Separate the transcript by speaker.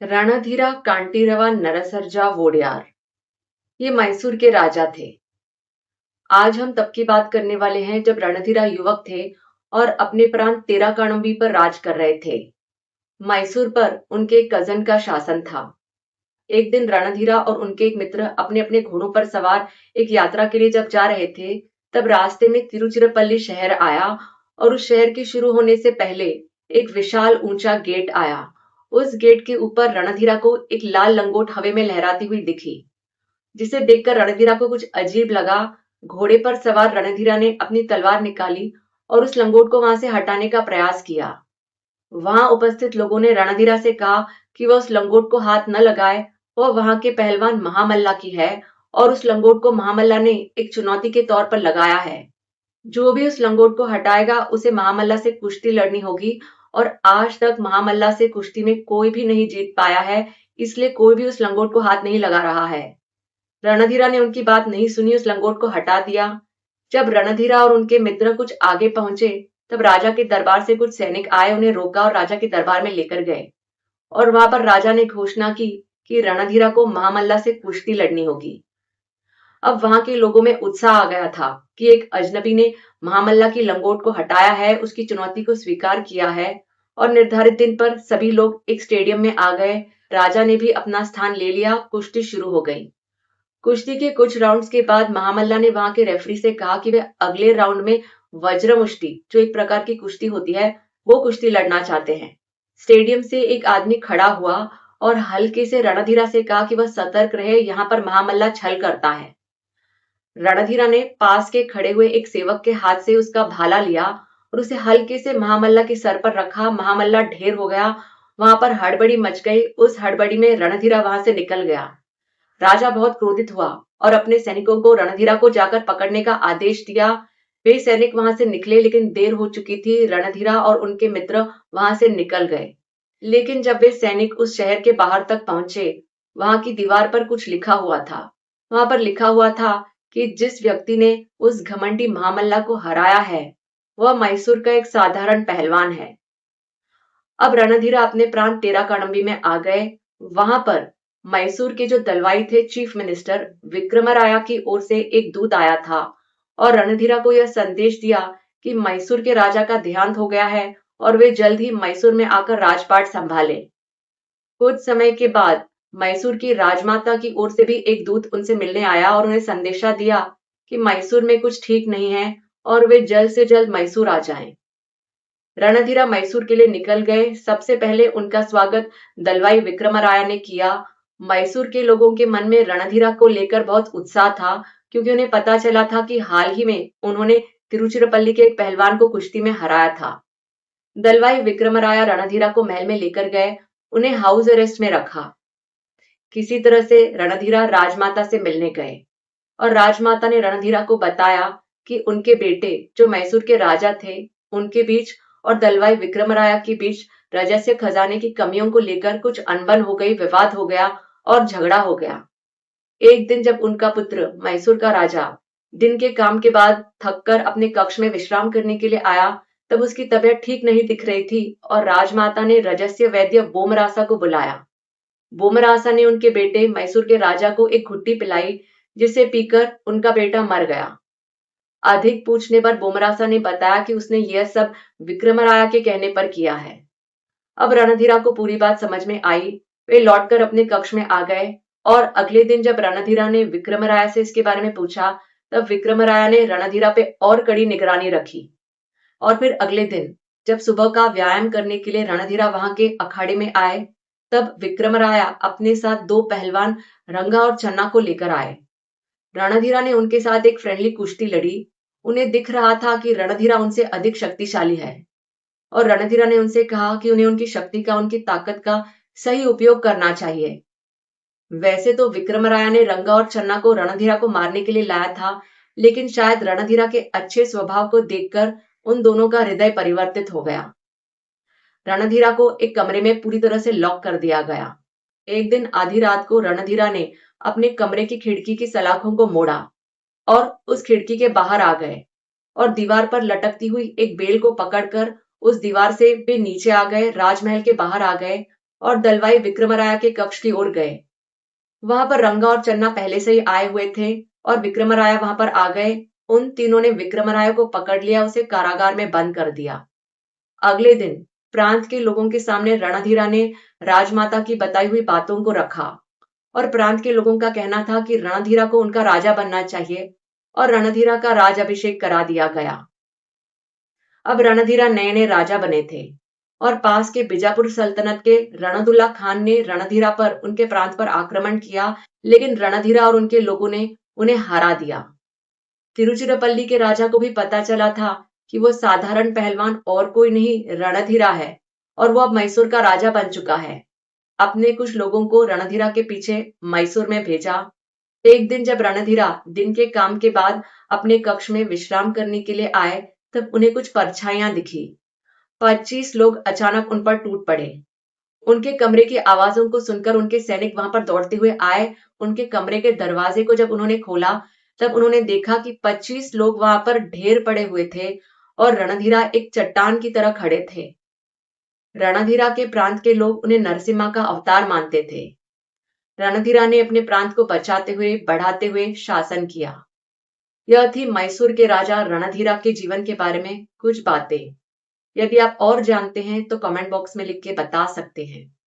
Speaker 1: रणधीरा कांटीरवा नरसर्जा वोडेयार ये मैसूर के राजा थे। आज हम तब की बात करने वाले हैं जब रणधीरा युवक थे और अपने प्रांत तेराकाणंबी पर राज कर रहे थे। मैसूर पर उनके एक कजन का शासन था। एक दिन रणधीरा और उनके एक मित्र अपने अपने घोड़ों पर सवार एक यात्रा के लिए जब जा रहे थे, तब रास्ते में तिरुचिरापल्ली शहर आया और उस शहर के शुरू होने से पहले एक विशाल ऊंचा गेट आया। उस गेट के ऊपर रणधीरा को एक लाल लंगोट हवा में लहराती हुई दिखी, जिसे देखकर रणधीरा को कुछ अजीब लगा। घोड़े पर सवार रणधीरा ने अपनी तलवार निकाली और उस लंगोट को वहां से हटाने का प्रयास किया। वहां उपस्थित लोगों ने रणधीरा से कहा कि वह उस लंगोट को हाथ न लगाए। वह वहां के पहलवान महामल्ला की है और उस लंगोट को महामल्ला ने एक चुनौती के तौर पर लगाया है। जो भी उस लंगोट को हटाएगा उसे महामल्ला से कुश्ती लड़नी होगी, और आज तक महामल्ला से कुश्ती में कोई भी नहीं जीत पाया है, इसलिए कोई भी उस लंगोट को हाथ नहीं लगा रहा है। रणधीरा ने उनकी बात नहीं सुनी, उस लंगोट को हटा दिया। जब रणधीरा और उनके मित्र कुछ आगे पहुंचे, तब राजा के दरबार से कुछ सैनिक आए, उन्हें रोका और राजा के दरबार में लेकर गए। और वहां पर राजा ने घोषणा की कि रणधीरा को महामल्ला से कुश्ती लड़नी होगी। अब वहां के लोगों में उत्साह आ गया था कि एक अजनबी ने महामल्ला की लंगोट को हटाया है, उसकी चुनौती को स्वीकार किया है। और निर्धारित दिन पर सभी लोग एक स्टेडियम में आ गए। राजा ने भी अपना स्थान ले लिया। कुश्ती शुरू हो गई। कुश्ती के कुछ राउंड्स के बाद महामल्ला ने वहां के रेफरी से कहा कि वे अगले राउंड में वज्र मुष्टि, जो एक प्रकार की कुश्ती होती है, वो कुश्ती लड़ना चाहते हैं। स्टेडियम से एक आदमी खड़ा हुआ और हल्के से रणधीरा से कहा कि वह सतर्क रहे, यहाँ पर महामल्ला छल करता है। रणधीरा ने पास के खड़े हुए एक सेवक के हाथ से उसका भाला लिया और उसे हल्के से महामल्ला के सर पर रखा। महामल्ला ढेर हो गया। वहां पर हड़बड़ी मच गई। उस हड़बड़ी में रणधीरा वहां से निकल गया। राजा बहुत क्रोधित हुआ और अपने सैनिकों को रणधीरा को जाकर पकड़ने का आदेश दिया। वे सैनिक वहां से निकले, लेकिन देर हो चुकी थी। रणधीरा और उनके मित्र वहां से निकल गए। लेकिन जब वे सैनिक उस शहर के बाहर तक पहुंचे, वहां की दीवार पर कुछ लिखा हुआ था। वहां पर लिखा हुआ था कि जिस व्यक्ति ने उस घमंडी महामल्ला को हराया है, वह मैसूर का एक साधारण पहलवान है। अब रणधीरा अपने प्रांत तेराकाणंबी में आ गए। वहां पर मैसूर के जो दलवाई थे, चीफ मिनिस्टर विक्रमराया की ओर से एक दूत आया था और रणधीरा को यह संदेश दिया कि मैसूर के राजा का देहांत हो गया है और वे जल्द ही मैसूर में आकर राजपाट संभाले। कुछ समय के बाद मैसूर की राजमाता की ओर से भी एक दूत उनसे मिलने आया और उन्हें संदेशा दिया कि मैसूर में कुछ ठीक नहीं है और वे जल्द से जल्द मैसूर आ जाएं। रणधीरा मैसूर के लिए निकल गए। सबसे पहले उनका स्वागत दलवाई विक्रमराया ने किया। मैसूर के लोगों के मन में रणधीरा को लेकर बहुत उत्साह था, क्योंकि उन्हें पता चला था कि हाल ही में उन्होंने तिरुचिरापल्ली के एक पहलवान को कुश्ती में हराया था। दलवाई विक्रमराया रणधीरा को महल में लेकर गए, उन्हें हाउस अरेस्ट में रखा। किसी तरह से रणधीरा राजमाता से मिलने गए और राजमाता ने रणधीरा को बताया कि उनके बेटे, जो मैसूर के राजा थे, उनके बीच और दलवाई विक्रमराया के बीच राजस्व खजाने की कमियों को लेकर कुछ अनबन हो गई, विवाद हो गया और झगड़ा हो गया। एक दिन जब उनका पुत्र मैसूर का राजा दिन के काम के बाद थककर अपने कक्ष में विश्राम करने के लिए आया, तब उसकी तबीयत ठीक नहीं दिख रही थी और राजमाता ने रजस्य वैद्य बोमरासा को बुलाया। बोमरासा ने उनके बेटे मैसूर के राजा को एक घुट्टी पिलाई, जिसे पीकर उनका बेटा मर गया। अधिक पूछने पर बोमरासा ने बताया कि उसने यह सब विक्रमराया के कहने पर किया है। अब रणधीरा को पूरी बात समझ में आई। वे लौटकर अपने कक्ष में आ गए और अगले दिन जब रणधीरा ने विक्रमराया से इसके बारे में पूछा, तब विक्रमराया ने रणधीरा पे और कड़ी निगरानी रखी। और फिर अगले दिन जब सुबह का व्यायाम करने के लिए रणधीरा वहां के अखाड़े में आए, तब विक्रमराया अपने साथ दो पहलवान रंगा और चन्ना को लेकर आए। रणधीरा ने उनके साथ एक फ्रेंडली कुश्ती लड़ी। उन्हें दिख रहा था कि रणधीरा उनसे अधिक शक्तिशाली है और रणधीरा ने उनसे कहा कि उन्हें उनकी शक्ति का, उनकी ताकत का सही उपयोग करना चाहिए। वैसे तो विक्रमराया ने रंगा और चन्ना को रणधीरा को मारने के लिए लाया था, लेकिन शायद रणधीरा के अच्छे स्वभाव को देखकर उन दोनों का हृदय परिवर्तित हो गया। रणधीरा को एक कमरे में पूरी तरह से लॉक कर दिया गया। एक दिन आधी रात को रणधीरा ने अपने कमरे की खिड़की की सलाखों को मोड़ा और उस खिड़की के बाहर आ गए और दीवार पर लटकती हुई एक बेल को पकड़कर उस दीवार से वे नीचे आ गए, राजमहल के बाहर आ गए और दलवाई विक्रमराया के कक्ष की ओर गए। वहां पर रंगा और चन्ना पहले से ही आए हुए थे और विक्रमराया वहां पर आ गए। उन तीनों ने विक्रमराया को पकड़ लिया, उसे कारागार में बंद कर दिया। अगले दिन प्रांत के लोगों के सामने रणधीरा ने राजमाता की बताई हुई बातों को रखा और प्रांत के लोगों का कहना था कि रणधीरा को उनका राजा बनना चाहिए और रणधीरा का राज अभिषेक करा दिया गया। अब रणधीरा नए नए राजा बने थे और पास के बीजापुर सल्तनत के रणदुल्ला खान ने रणधीरा पर उनके प्रांत पर आक्रमण किया, लेकिन रणधीरा और उनके लोगों ने उन्हें हरा दिया। तिरुचिरापल्ली के राजा को भी पता चला था कि वो साधारण पहलवान और कोई नहीं रणधीरा है और वो अब मैसूर का राजा बन चुका है। अपने कुछ लोगों को रणधीरा के पीछे मैसूर में भेजा। एक दिन जब रणधीरा दिन के काम के बाद अपने कक्ष में विश्राम करने के लिए आए, तब उन्हें कुछ परछाइयां दिखी। 25 लोग अचानक उन पर टूट पड़े। उनके कमरे की आवाजों को सुनकर उनके सैनिक वहां पर दौड़ते हुए आए। उनके कमरे के दरवाजे को जब उन्होंने खोला, तब उन्होंने देखा कि 25 लोग वहां पर ढेर पड़े हुए थे और रणधीरा एक चट्टान की तरह खड़े थे। रणधीरा के प्रांत के लोग उन्हें नरसिम्हा का अवतार मानते थे। रणधीरा ने अपने प्रांत को बचाते हुए बढ़ाते हुए शासन किया। यह थी मैसूर के राजा रणधीरा के जीवन के बारे में कुछ बातें। यदि आप और जानते हैं तो कमेंट बॉक्स में लिख के बता सकते हैं।